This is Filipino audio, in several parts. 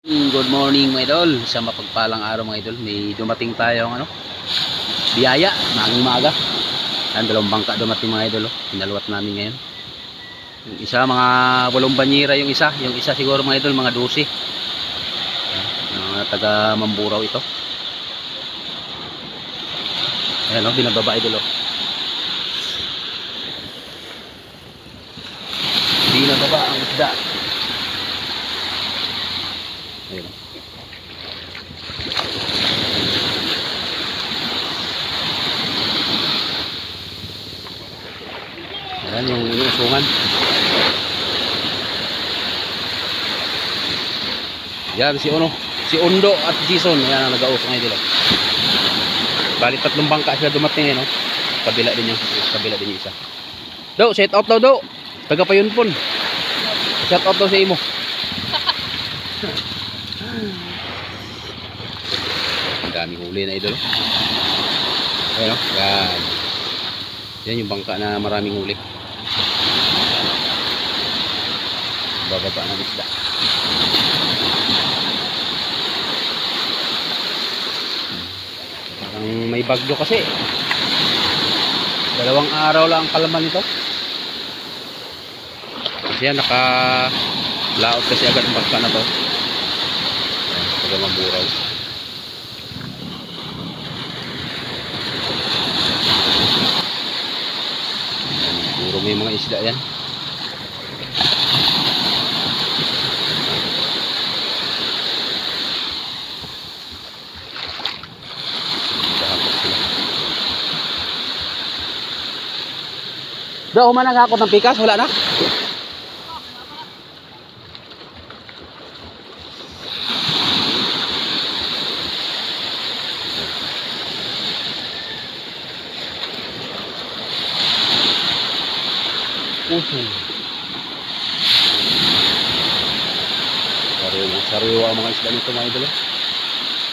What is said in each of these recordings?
Good morning mga idol, sa mapagpalang araw mga idol. May dumating tayong biyaya, maging maaga. Ang dalawang bangka dumating mga idol, pinaluwat namin ngayon. Yung isa mga 8 banyera, yung isa siguro mga idol mga 12. Mga taga Mamburao ito. Ayan binababa idol binababa ang isda. Ayan Ayan yung inuusungan. Yan si Undo at Jason. Ayan ang nag-ausong ngayon dito. Bali 3 bangka sila dumating ngayon. Kabila din yung isa. Do, shout out daw do. Taga Payunpon. Shout out daw sa imo. Ang daming huli na idol. Ayan yan. Yan yung bangka na maraming huli. Bababa ng isda. Parang may bagyo kasi. 2 araw lang ang kalaman nito. Kasi yan naka-laot kasi agad ang bangka na to. Taga Mamburao. Puro may mga isda yan. Do, humanang hakot ng pikas, wala na? Sariwa ang mga isda nito mga idol.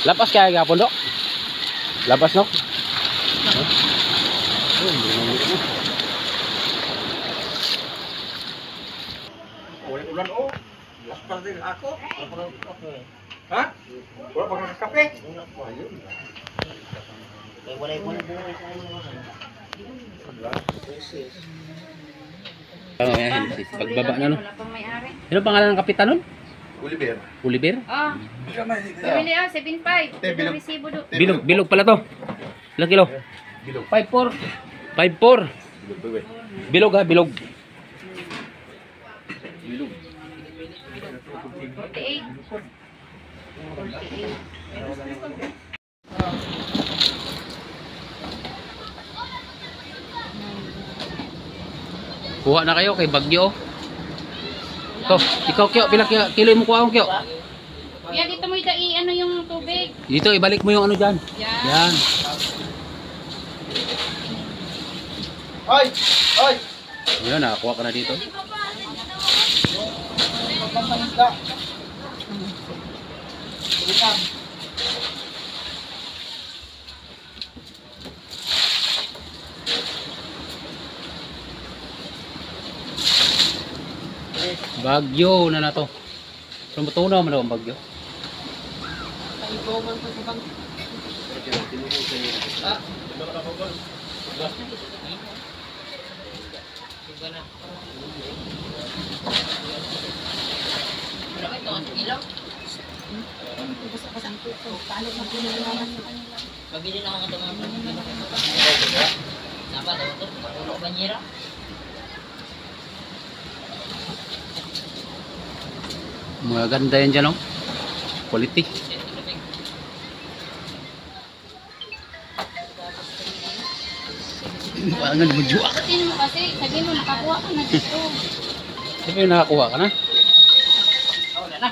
Lapas kaya gapon do? Lapas no? Ulan oh. Lapas din ako. Ha? Wala pa kang kape? Pagbaba na no. Ano pangalan ng kapitan nun? Oliver. Oliver? Oh. Bili 7.5. Ito resibo do. Bilog pala to. Ilang kilo? Bilog. 5.4. 5.4. Bilog ha, bilog. 48. Kuha na kayo kay Bagyo. To, ikaw Kyo, pila kilo mo kuha mo Kyo? Kuya, dito mo ano yung tubig. Dito ibalik mo yung ano diyan. Yan. Ay! Ay! Ayun, nakakuha ka na dito. Bagyo na to. Tumutunaw man daw ang bagyo. Pabili na ako ng mga dapat ito, mga banyera. Maganda yan dyan, oh. Quality. Pangan mo juak. Sabihin mo kasi, sabihin mo nakakuha ka na dito. Sabi yung nakakuha ka na. Wala na.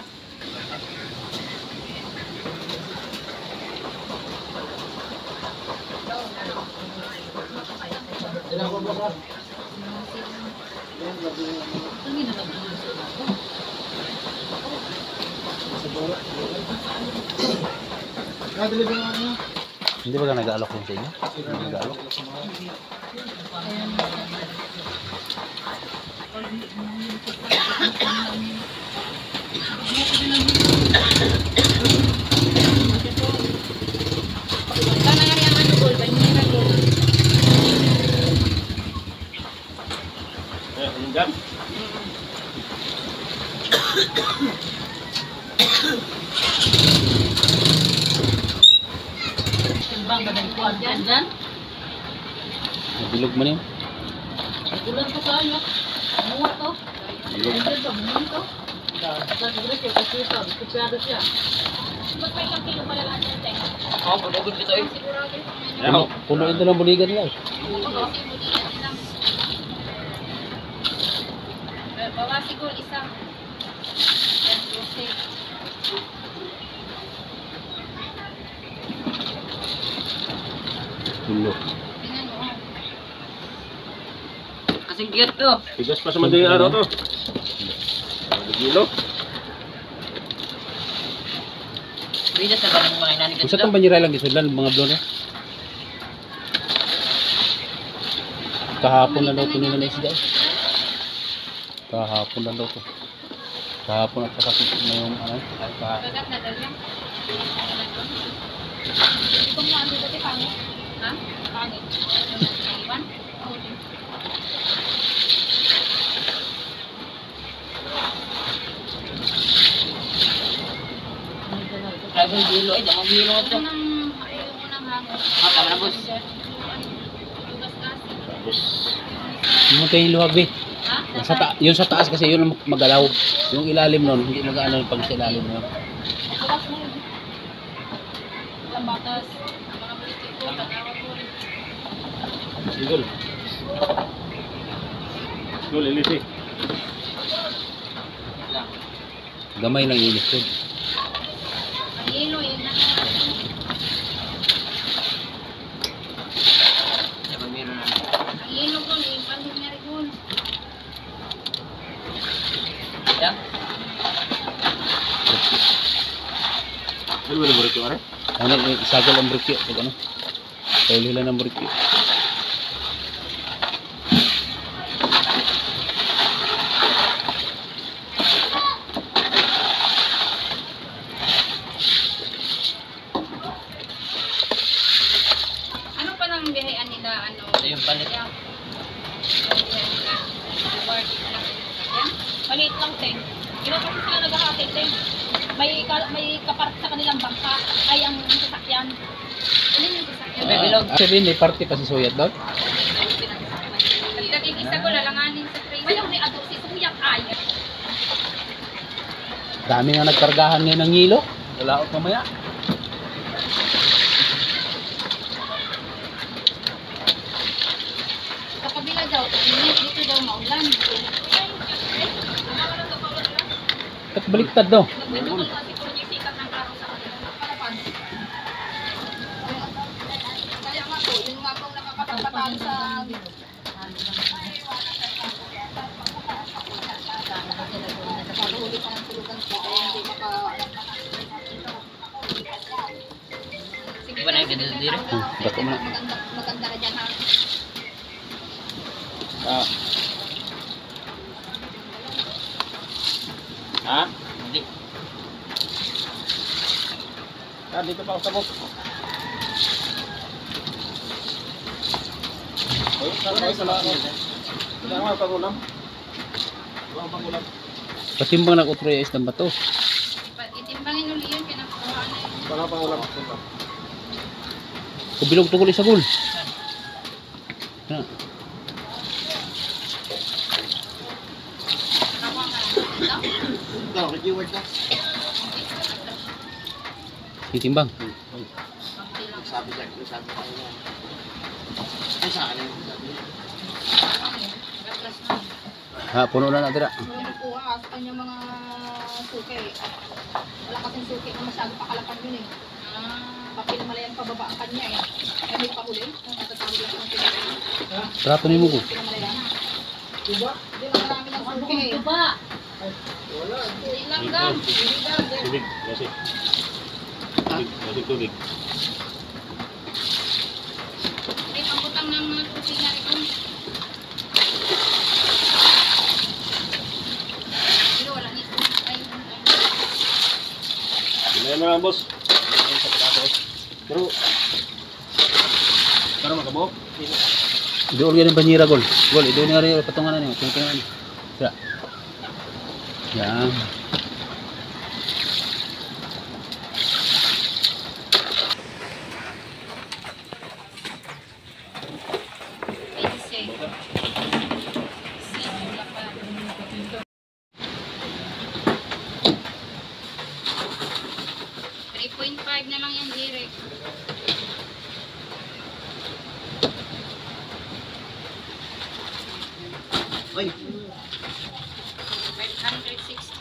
Hindi ba ka nag-aalok din sa inyo? Nag-aalok? Dyan, dyan. Bilog man yun. Ulan pa sa iyo. Bunga to. Bilog. Dyan ba, bunga to. Sa siguro siya, kasi ito, kutsado siya. Ba't may ilang kilo pala lahat yan, Teng? Oo, pagod ito eh. Sigurado. Puno ito ng buligan nila. Kasi bulian nilang. Bawa siguro isa. Yan, 12. Puno. Tingnan mo. Kasing cute to. Tigas pa sa madaling araw to. Kilo. Pwede sa ba ng mga inani Kung sa itong banyera lang ito lang mga blonde. Kahapon lang daw ito nila na isda. Kahapon lang daw ito. Kahapon at saka na yung ano. Kagat na dal yan. Kung ano dito, pangit? Ha? Pangit. Iwan? Ay, kung gilo ay, damang gilo ito. Yung unang hangin. Tama na, boss. Tugas kasi. Tapos, Yung mga kayong luwag eh. Ha? Yung sa taas kasi yun ang magalaw. Yung ilalim nun, hindi mag-ano pag sa ilalim nun. Tugas mo yun. Ang batas. Ang mga politiko, tatawag ko rin. sigol. Sigol, ilisi. Gamay lang inis ko. Ang hilo, yun na. Sa pagmiro na. Ang hilo ko, yung panding na rin. Yan. Ano ba naman ito, are? Ano, isagal ang brikyo. Pag ano. Kauli lang ng brikyo. Ano pa nang bihayan nila? Ano? Ito yung palit. Yan. Bihayan nila. Reward nila. Yan. Maliit lang, Teng. Ilan kasi sila naghahati, Teng. May kaparat sa kanilang bangka ay ang sasakyan. Alin yung sasakyan? May bilog. Sabihin, may party pa si Suyat doon. Pagdating isa ko, lalanganin sa train. Walang may ato si Suyak ay. Dami nga nagkargahan ngayon ng hilo. Wala ko mamaya. Sa kabila daw, init, dito daw maulan. Ba't baliktad no? Nagdudukol kasi kung yung sikat ng klaro sa kanilang palapan. Kaya nga po, yung nga po nakakapagpatalo sa... Nakahuli pa ng tulugan ko, kaya hindi maka... Sige, Iba na yung pinadadiri. Dako mo na. maganda na dyan ha. Ah. Ha? Hindi. Ah, dito pa ako sa bus. Ay, sa mga ano. Wala nga pagulam. Wala pagulam. Patimbang nag-utro yung isang bato. Itimbangin uli yun, kinakuha na yun. Wala pagulam. Kubilog tungkol isagol. Na. Nakuha ka na. Ito? Ikaw, keyword ka. Titimbang. Konti lang. Sabi ka, sabi ka niya. Ay, sa akin. Gatras na. Ha, puno na natira. Yung kuha sa kanyang mga suki. Wala kasing suki na masyado pakalapan yun eh. Papinamalayang pababa ang kanya eh. Kaya may pahuli. Natatawag lang ang pinamalayan. Trato ni Mugo. Pinamalayan. Diba? Hindi lang marami ng suki eh. Wala. Hindi lang gam. Tubig, kasi. Tubig. Ay, pangutang ng mga tubig na rin. Pero wala nito. Ay, Ginayan na lang, boss. Pero, makabo. Doon yan ang banyera, Gol. Gol, doon nga rin. Patungan na niyo. Tingnan niyo. Tira. Yan. 25 na lang yan, Eric. Ay, 560.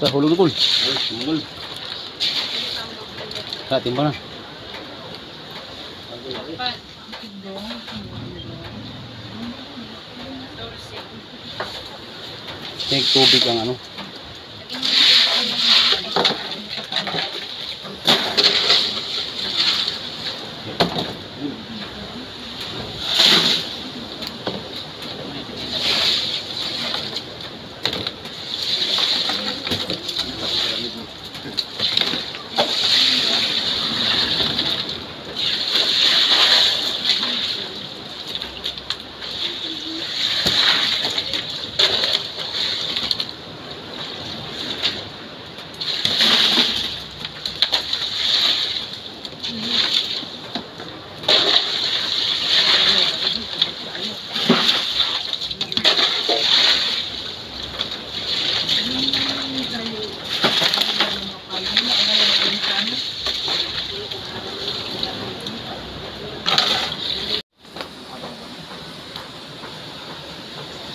ito, hulog na kul. Hulog. Timba na. Pan. Take tubig ang ano.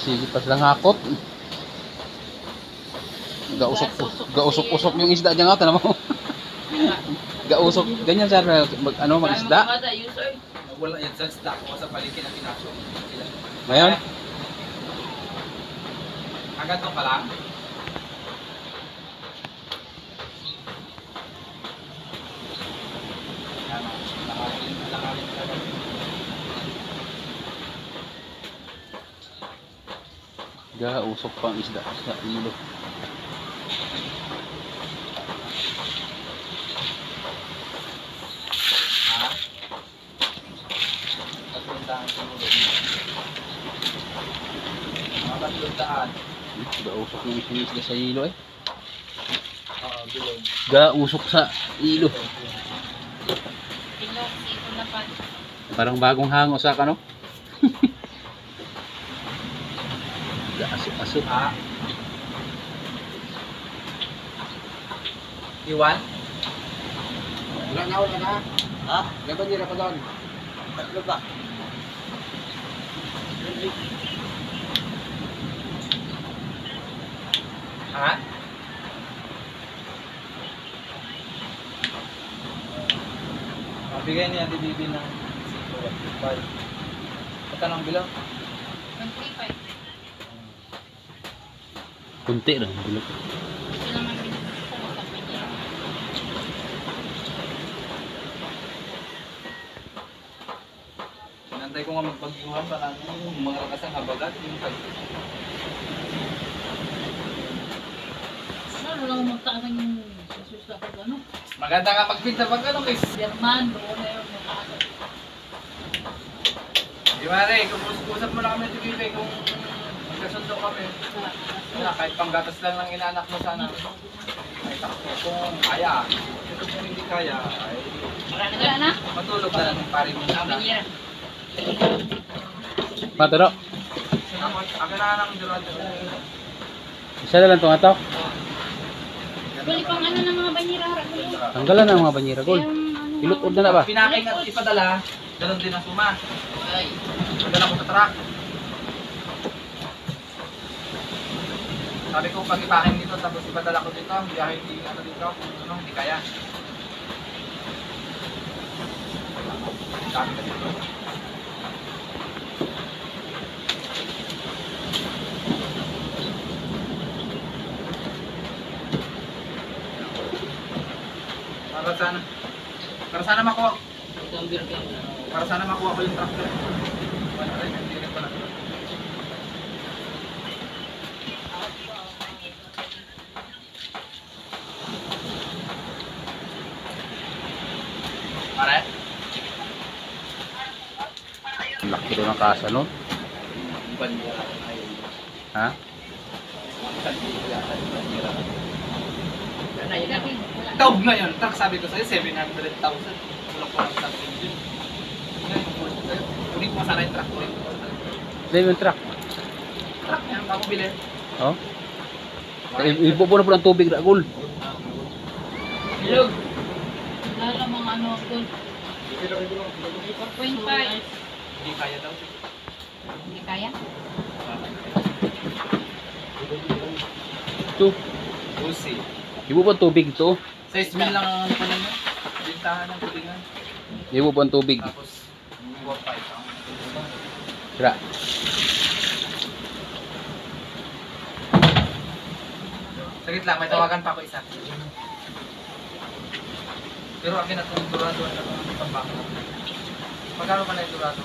Sige pa silang hakot. Gausok-usok yung isda diyan nga tanamo. Gausok ganyan sir ano mag-isda. Wala yan sa stock o sa paligid ng pinasok. Ngayon, Agad to pa lang. gausok pa ang isda sa ilo. Ha? Tatlong siguro. Mga 300. Gausok ng isda sa ilo eh. Bilog. Gausok sa ilo. Pilok, sito na pan. Parang bagong hango sa kano. Gaasok-asok. Ha? Iwan? Wala na, wala na. Ha? Laban nila pa doon. Tatlo ba? Ha? Bigay niya Ate Bibi ng 5. Magkano ang bilang? 135. Kunti lang bilog. Ito lang ang binibig ko. Sabi niya. Sinantay ko nga magbagyuhan para mga lakas ang habagat yung pag... Ano lang magkaaman yung Jesus na pag ano? Maganda nga magpinta pag ano guys. German, doon na yun. Di mare, kung usap mo na kami Ate Bibi kung magkasundo kami. Wala, kahit panggatas lang ng inaanak mo sana. Ay takbo kung kaya. Ito kung hindi kaya, ay Wala na? matulog na lang ng pari mo na. Patero. Akin na lang durado. Isa na lang itong ato. Bali pang ano ng mga banyera harap ko. Tanggalan ang mga banyera gol. Ilutod na ba? Pinaking at ipadala, ganun din ang suma. Ay, magdala ko sa truck. Sabi ko pag ipaking dito tapos ipadala ko dito, biyahe hindi ano dito, ano, hindi kaya. Sabi kasi dito. Para sana makuha. Para sana makuha ko yung tractor. Wala rin, hindi rin pala. Pare? Ang laki doon ng kasa, no? Bandira. Ha? Taog na yun. Truck sabi ko sa'yo, 700,000. Tulak ko lang sa engine. Kunin ko masara yung truck. Kunin ko masara. Lemon truck. Truck yan, bago bilhin. Oh? Ibubo na po ng tubig, Ragul. Ilog. Lalo mga ano, gold. 4.5. Hindi kaya daw. Hindi kaya? Ito. We'll see. Ibubo ang tubig ito. Sa Ismail lang ang ano niya. Bintahan ng tulingan. Ibubo ang tubig. Tapos, 4.5. Tira. Sagit lang, may tawagan pa ako isa. Pero akin na itong durado na itong pambaka. Magkano pa na yung durado?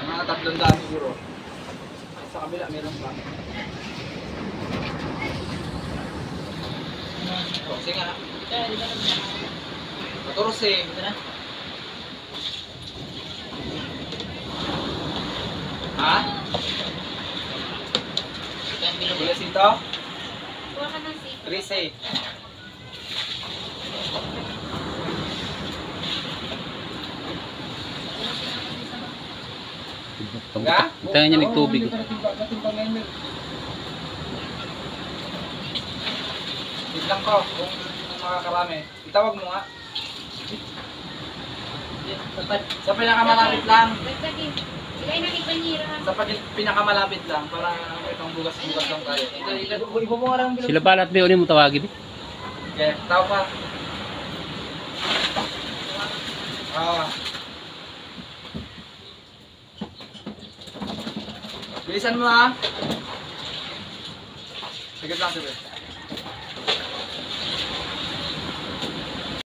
Mga 300 siguro. Sa kabila, meron pa. Sige nga. 14. Ha? Bilas ito? Kuha ka ng sito. 13. Tingnan niya may tubig. Biglang ko kung makakarami. Itawag mo nga. Sa pinakamalapit lang. Dagdagin. Ilay ng ipanyira. Sa pinakamalapit lang para itong bugas-bugas lang tayo. Ibo mo nga lang bilang. Sila balat ba yun mo tawagin? Okay, tao pa. Bilisan mo ha. Sige lang, sige.